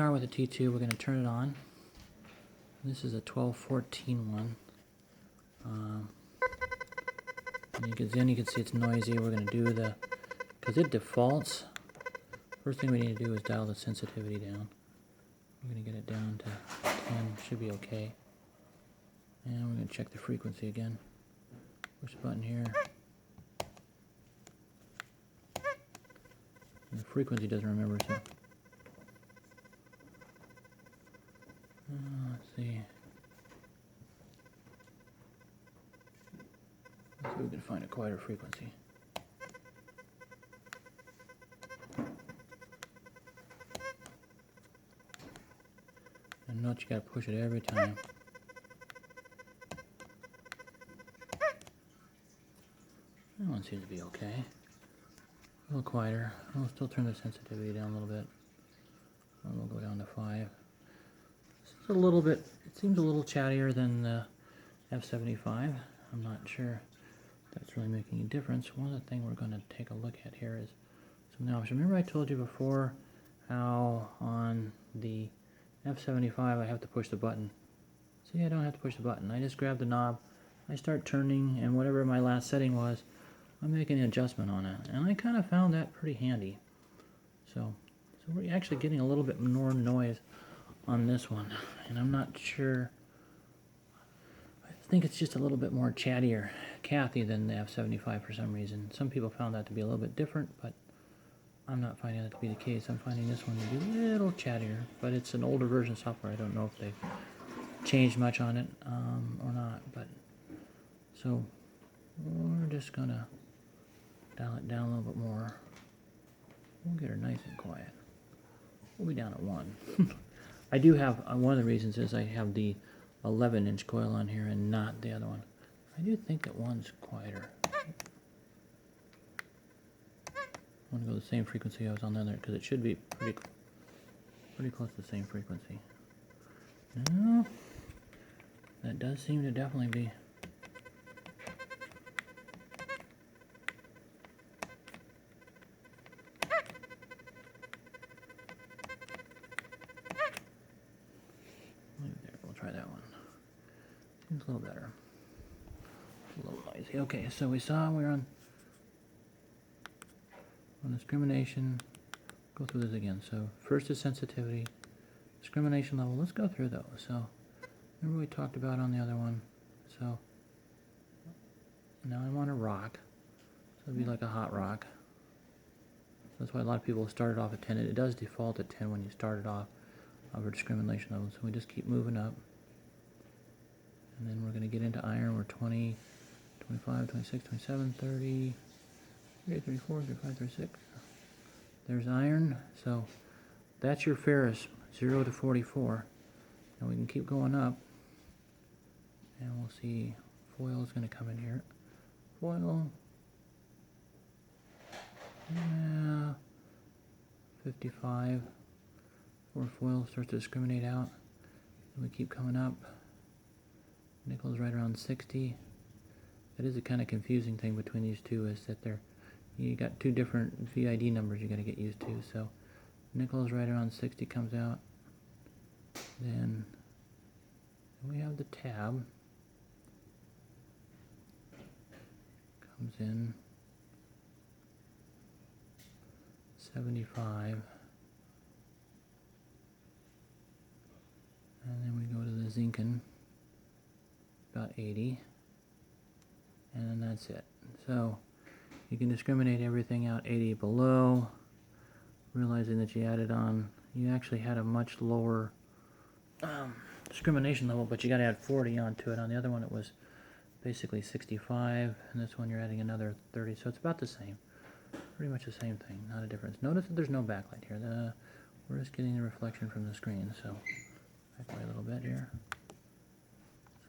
start with the T2. We're going to turn it on. This is a 1214 one. And you can see it's noisy. We're going to do because it defaults. First thing we need to do is dial the sensitivity down. We're going to get it down to 10. Should be okay. And we're going to check the frequency again. Push the button here. And the frequency doesn't remember, so. Let's see. Let's see if we can find a quieter frequency. And note you gotta push it every time. That one seems to be okay. A little quieter. We'll still turn the sensitivity down a little bit. And we'll go down to 5. This is a little bit, it seems a little chattier than the F75. I'm not sure if that's really making a difference. One of the things we're going to take a look at here is some knobs. Remember I told you before how on the F75 I have to push the button. See, I don't have to push the button. I just grab the knob, I start turning, and whatever my last setting was, I'm making an adjustment on it. And I kind of found that pretty handy. So we're actually getting a little bit more noise on this one. And I'm not sure. I think it's just a little bit more chattier, Kathy, than the F75 for some reason. Some people found that to be a little bit different, but I'm not finding that to be the case. I'm finding this one to be a little chattier, but it's an older version of software. I don't know if they've changed much on it or not. But so we're just gonna dial it down a little bit more. We'll get her nice and quiet. We'll be down at 1. I do have, one of the reasons is I have the 11-inch coil on here and not the other one. I do think that one's quieter. I want to go the same frequency I was on the other, because it should be pretty close to the same frequency. No, that does seem to definitely be. Try that one. Seems a little better. It's a little noisy. Okay, so we saw we're on discrimination. Go through this again. So first is sensitivity, discrimination level. Let's go through those. So remember we talked about on the other one. So now I'm on a rock. So it'd be like a hot rock. So that's why a lot of people started off at 10. It does default at 10 when you started off of our discrimination level. So we just keep moving up. And then we're going to get into iron. We're 20, 25, 26, 27, 30, 38, 34, 35, 36. There's iron. So that's your ferrous, 0 to 44. And we can keep going up. And we'll see foil is going to come in here. Foil. Yeah. 55. Before foil starts to discriminate out. And we keep coming up. Nickel's right around 60. That is a kind of confusing thing between these two, is that you got two different VID numbers you got to get used to. So nickel's right around 60 comes out. Then we have the tab. Comes in 75. And then we go to the zinken. About 80, and then that's it. So you can discriminate everything out 80 below, realizing that you actually had a much lower discrimination level, but you got to add 40 onto it. On the other one it was basically 65, and this one you're adding another 30, so it's about the same. Pretty much the same thing, not a difference. Notice that there's no backlight here. We're just getting the reflection from the screen, so back away a little bit here.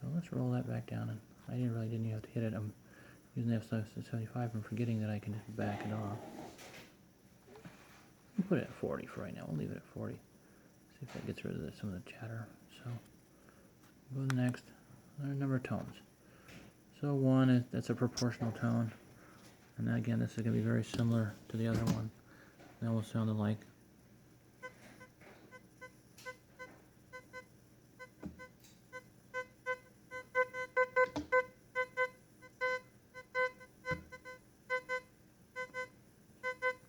So let's roll that back down, and I didn't even have to hit it. I'm using the F75 and forgetting that I can just back it off. We'll put it at 40 for right now. We'll leave it at 40. See if that gets rid of some of the chatter. So go to the next. There are a number of tones. So 1 that's a proportional tone, and then again this is going to be very similar to the other one. That will sound alike.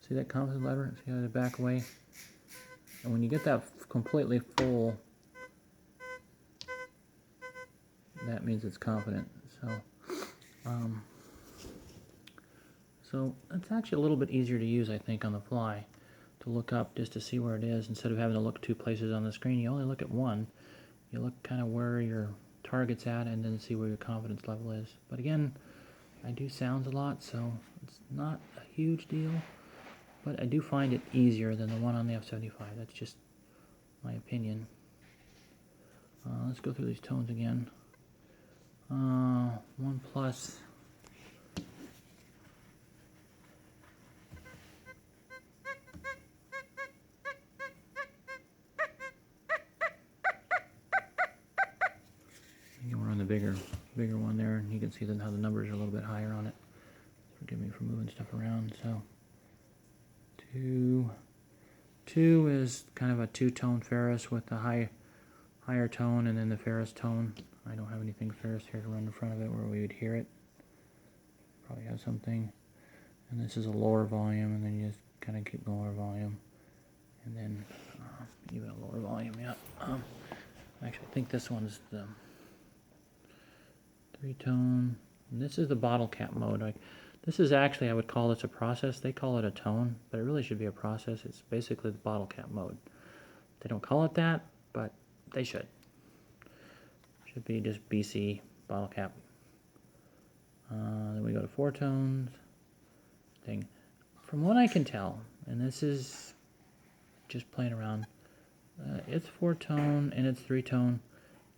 See that confidence lever? See how they back away? And when you get that completely full, that means it's confident. So it's actually a little bit easier to use, I think, on the fly, to look up just to see where it is instead of having to look 2 places on the screen. You only look at one. You look kind of where your target's at and then see where your confidence level is. But again, I do sounds a lot, so it's not a huge deal. But I do find it easier than the one on the F75. That's just my opinion. Let's go through these tones again. 1 plus. Again, we're on the bigger one there, and you can see then how the numbers are a little bit higher on it. Forgive me for moving stuff around. So 2 is kind of a 2-tone ferrous with the higher tone and then the ferrous tone. I don't have anything ferrous here to run in front of it where we would hear it. Probably have something. And this is a lower volume, and then you just kind of keep lower volume. And then even a lower volume, yeah. Actually, I think this one's the 3-tone. And this is the bottle cap mode. This is actually, I would call this a process. They call it a tone, but it really should be a process. It's basically the bottle cap mode. They don't call it that, but they should. Should be just BC bottle cap. Then we go to 4 tones. From what I can tell, and this is just playing around, it's 4-tone and it's 3-tone.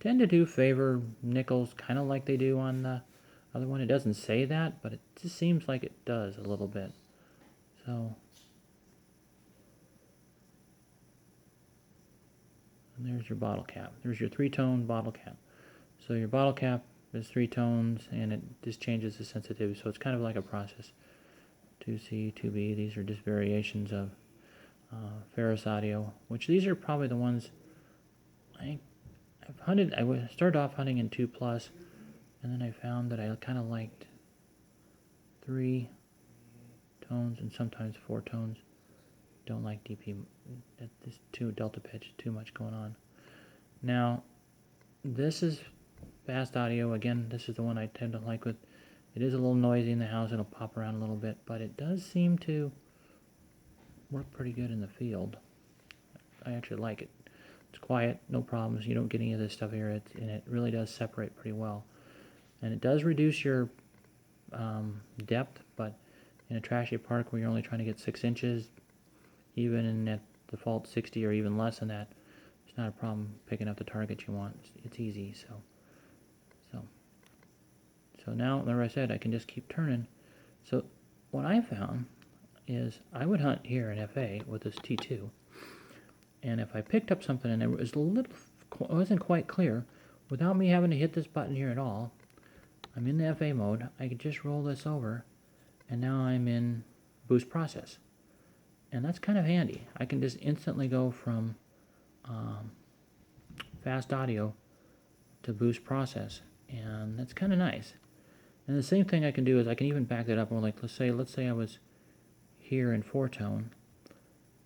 Tend to do favor nickels kind of like they do on the other one. It doesn't say that, but it just seems like it does a little bit. So, and there's your bottle cap. There's your 3-tone bottle cap. So your bottle cap is 3 tones, and it just changes the sensitivity. So it's kind of like a process. 2C, 2B, these are just variations of ferrous audio, which these are probably the ones I've hunted. I started off hunting in 2+, and then I found that I kind of liked 3 tones and sometimes 4 tones. Don't like DP. This too delta pitch, too much going on. Now, this is fast audio. Again, this is the one I tend to like with. It is a little noisy in the house. It'll pop around a little bit, but it does seem to work pretty good in the field. I actually like it. It's quiet, no problems. You don't get any of this stuff here, and it really does separate pretty well. And it does reduce your depth, but in a trashy park where you're only trying to get 6 inches, even in at default 60 or even less than that, it's not a problem picking up the target you want. It's easy. So now, like I said, I can just keep turning. So what I found is I would hunt here in FA with this T2, and if I picked up something and it was wasn't quite clear, without me having to hit this button here at all, I'm in the FA mode. I could just roll this over, and now I'm in boost process, and that's kind of handy. I can just instantly go from fast audio to boost process, and that's kind of nice. And the same thing I can do is I can even back that up. Or like let's say I was here in 4-tone,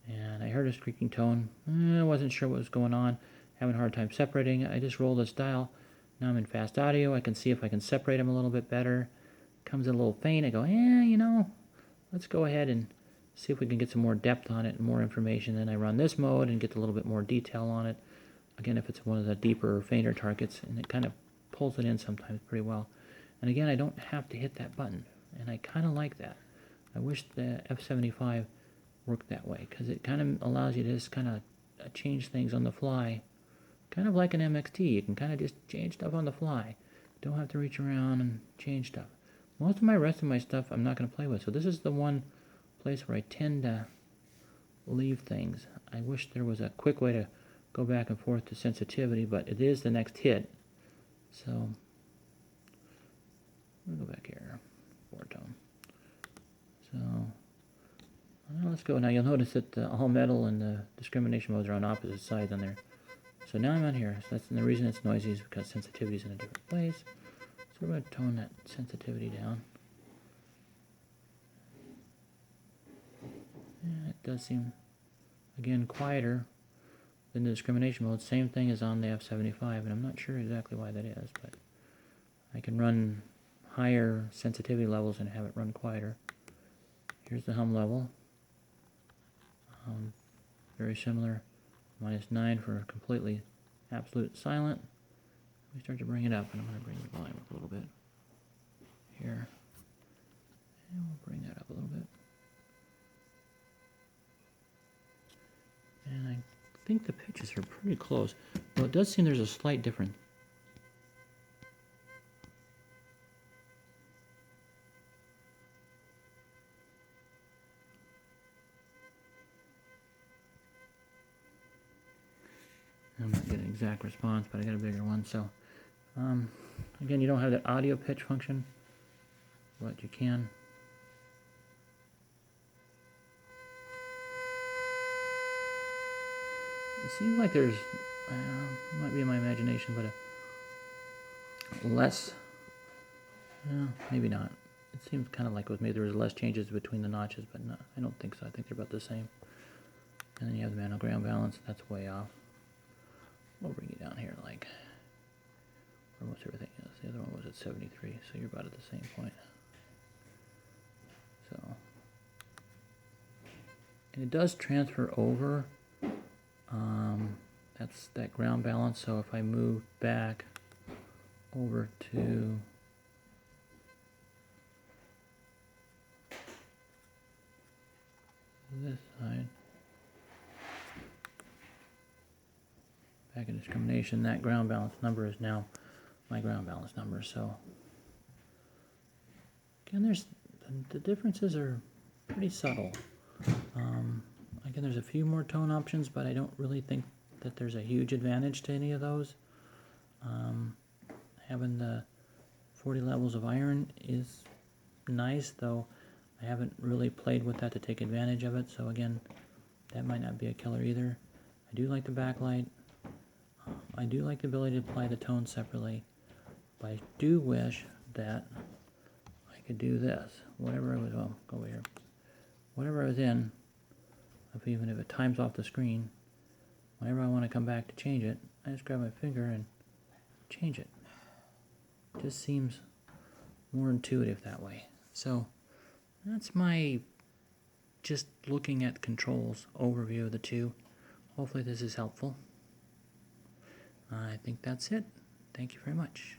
and I heard a squeaking tone. I wasn't sure what was going on, having a hard time separating. I just roll this dial. Now I'm in fast audio. I can see if I can separate them a little bit better. Comes in a little faint. I go, let's go ahead and see if we can get some more depth on it and more information. Then I run this mode and get a little bit more detail on it. Again, if it's one of the deeper or fainter targets, and it kind of pulls it in sometimes pretty well. And again, I don't have to hit that button, and I kind of like that. I wish the F75 worked that way, because it kind of allows you to just kind of change things on the fly, kind of like an MXT. You can kind of just change stuff on the fly. Don't have to reach around and change stuff. Most of my rest of my stuff I'm not going to play with, so this is the one place where I tend to leave things. I wish there was a quick way to go back and forth to sensitivity, but it is the next hit. So we'll go back here, 4-tone. So now let's go. Now you'll notice that the all metal and the discrimination modes are on opposite sides on there. So now I'm on here. So that's the reason it's noisy is because sensitivity is in a different place. So we're going to tone that sensitivity down. does seem, again, quieter than the discrimination mode. Same thing as on the F75, and I'm not sure exactly why that is, but I can run higher sensitivity levels and have it run quieter. Here's the hum level. Very similar. -9 for completely absolute silent. We start to bring it up, and I'm going to bring the volume up a little bit here. And we'll bring that up a little bit. And I think the pitches are pretty close. Well, it does seem there's a slight difference. I'm not getting an exact response, but I got a bigger one. So, again, you don't have that audio pitch function, but you can. It seems like there's, might be in my imagination, but a less, maybe not. It seems kind of like with me there was less changes between the notches, but no, I don't think so. I think they're about the same. And then you have the manogram balance, that's way off. We'll bring you down here like almost everything is. The other one was at 73, so you're about at the same point. So, and it does transfer over. That's that ground balance. So if I move back over to this side, back in discrimination, that ground balance number is now my ground balance number. So again, the differences are pretty subtle. Again, there's a few more tone options, but I don't really think that there's a huge advantage to any of those. Having the 40 levels of iron is nice, though I haven't really played with that to take advantage of it. So again, that might not be a killer either. I do like the backlight. I do like the ability to apply the tone separately, but I do wish that I could do this. Whatever I was, well, go over here. Whatever I was in, even if it times off the screen, whenever I want to come back to change it, I just grab my finger and change it. It just seems more intuitive that way. So that's my just looking at controls overview of the two. Hopefully this is helpful. I think that's it. Thank you very much.